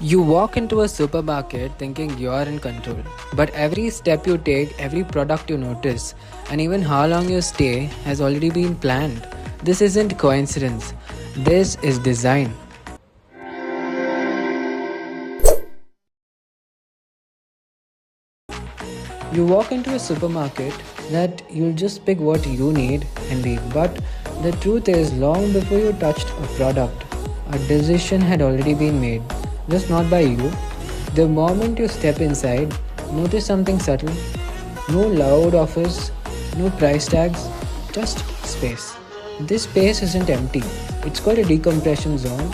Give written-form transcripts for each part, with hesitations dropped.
You walk into a supermarket thinking you are in control, but every step you take, every product you notice, and even how long you stay has already been planned. This isn't coincidence, this is design. You walk into a supermarket that you'll just pick what you need and leave, but the truth is, long before you touched a product, a decision had already been made, just not by you. The moment you step inside, notice something subtle. No loud offers, no price tags, just space. This space isn't empty. It's called a decompression zone,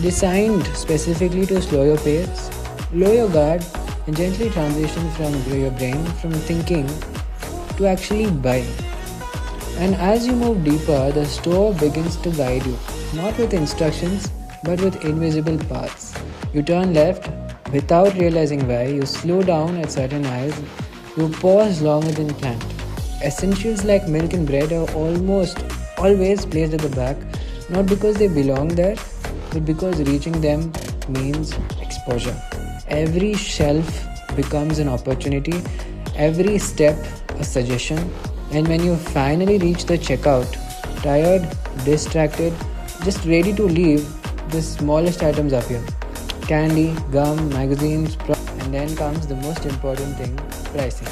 designed specifically to slow your pace, lower your guard, and gently transition from your brain from thinking to actually buying. And as you move deeper, the store begins to guide you, not with instructions, but with invisible paths. You turn left without realizing why, you slow down at certain aisles, you pause longer than planned. Essentials like milk and bread are almost always placed at the back, not because they belong there, but because reaching them means exposure. Every shelf becomes an opportunity, every step a suggestion, and when you finally reach the checkout, tired, distracted, just ready to leave, the smallest items appear. Candy, gum, magazines, and then comes the most important thing, pricing.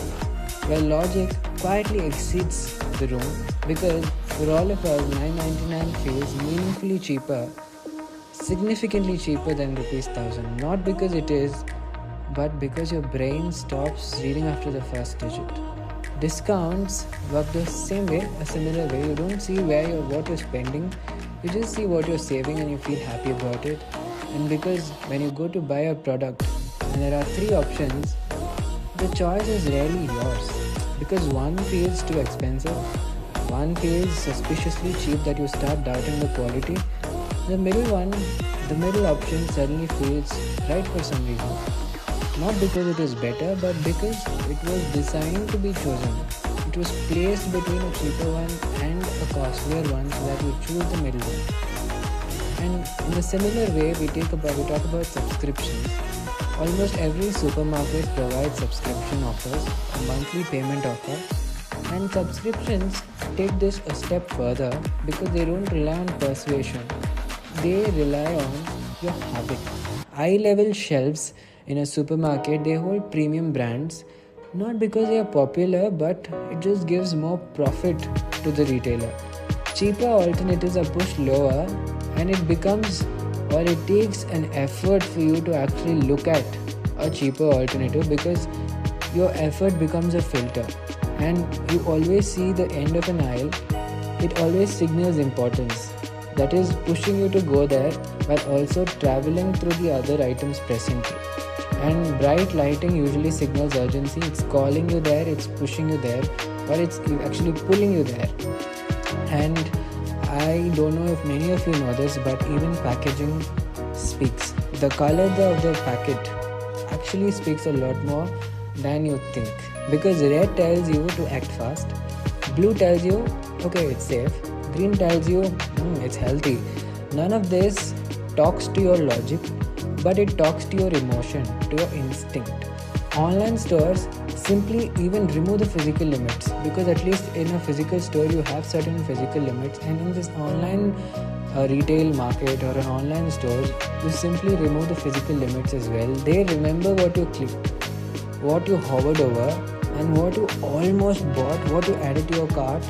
Where logic quietly exceeds the room because for all of us, 9.99 feels meaningfully cheaper, significantly cheaper than rupees 1000. Not because it is, but because your brain stops reading after the first digit. Discounts work the same way, a similar way. You don't see what you're spending, you just see what you're saving and you feel happy about it. And because when you go to buy a product and there are three options, the choice is rarely yours. Because one feels too expensive, one feels suspiciously cheap that you start doubting the quality. The middle option suddenly feels right for some reason. Not because it is better, but because it was designed to be chosen. It was placed between a cheaper one and a costlier one so that you choose the middle one. And in a similar way, we talk about subscriptions. Almost every supermarket provides subscription offers, a monthly payment offer, and subscriptions take this a step further because they don't rely on persuasion. They rely on your habit. Eye-level shelves in a supermarket, they hold premium brands, not because they are popular, but it just gives more profit to the retailer. Cheaper alternatives are pushed lower, and it takes an effort for you to actually look at a cheaper alternative because your effort becomes a filter, and you always see the end of an aisle. It always signals importance, that is pushing you to go there while also traveling through the other items presently. And bright lighting usually signals urgency. It's calling you there, it's pushing you there, or it's actually pulling you there. And I don't know if many of you know this, but even packaging speaks. The color of the packet actually speaks a lot more than you think. Because red tells you to act fast, blue tells you, okay, it's safe, green tells you, it's healthy. None of this talks to your logic, but it talks to your emotion, to your instinct. Online stores simply even remove the physical limits because at least in a physical store you have certain physical limits, and in this online retail market or an online store you simply remove the physical limits as well. They remember what you clicked, what you hovered over, and what you almost bought, what you added to your cart.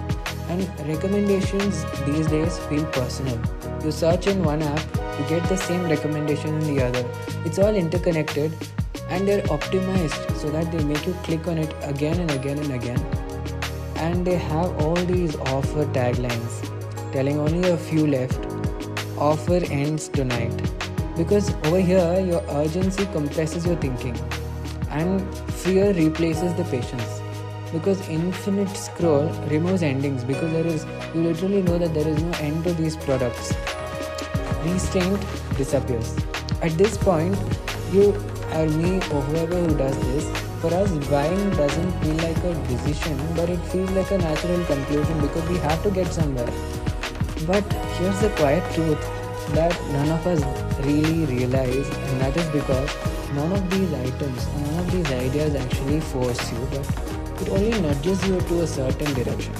And recommendations these days feel personal. You search in one app, you get the same recommendation in the other. It's all interconnected, and they're optimized so that they make you click on it again and again and again. And they have all these offer taglines telling only a few left. Offer ends tonight. Because over here, your urgency compresses your thinking, and fear replaces the patience. Because infinite scroll removes endings, because you literally know that there is no end to these products. Restraint disappears. At this point, you or me or whoever who does this, for us buying doesn't feel like a decision, but it feels like a natural conclusion because we have to get somewhere. But here's the quiet truth that none of us really realize, and that is because none of these items, none of these ideas actually force you, but it only nudges you to a certain direction.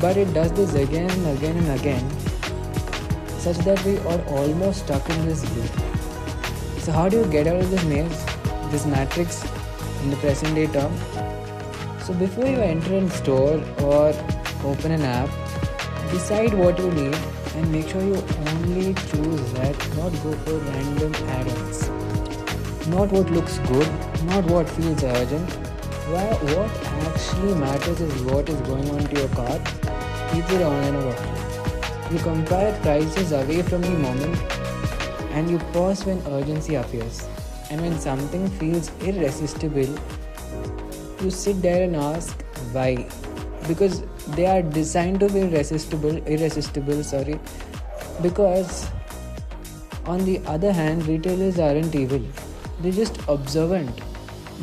But it does this again and again and again, such that we are almost stuck in this loop. So how do you get out of this maze, this matrix in the present day term? So before you enter a store or open an app, decide what you need and make sure you only choose that, not go for random add-ons. Not what looks good, not what feels urgent. What actually matters is what is going on to your cart, either online or offline. You compare prices away from the moment and you pause when urgency appears. And when something feels irresistible, you sit there and ask why. Because they are designed to be irresistible, because on the other hand, retailers aren't evil. They're just observant.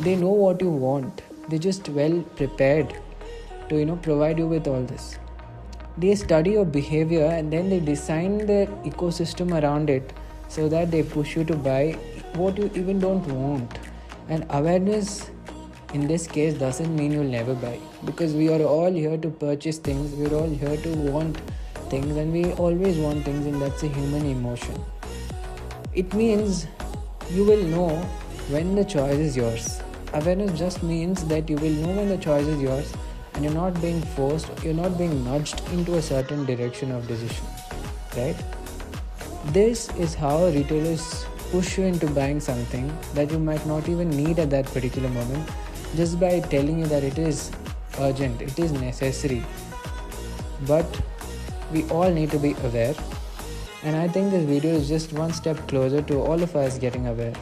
They know what you want. They're just well prepared to provide you with all this. They study your behavior and then they design their ecosystem around it so that they push you to buy what you even don't want. And awareness in this case doesn't mean you'll never buy, because we are all here to purchase things, we're all here to want things, and we always want things, and that's a human emotion. It means you will know when the choice is yours. Awareness just means that you will know when the choice is yours and you're not being forced, you're not being nudged into a certain direction of decision, right? This is how retailers push you into buying something that you might not even need at that particular moment, just by telling you that it is urgent, it is necessary. But we all need to be aware, and I think this video is just one step closer to all of us getting aware.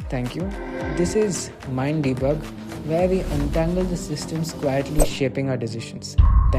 Thank you. This is Mind Debug, where we untangle the systems quietly shaping our decisions. Thank you.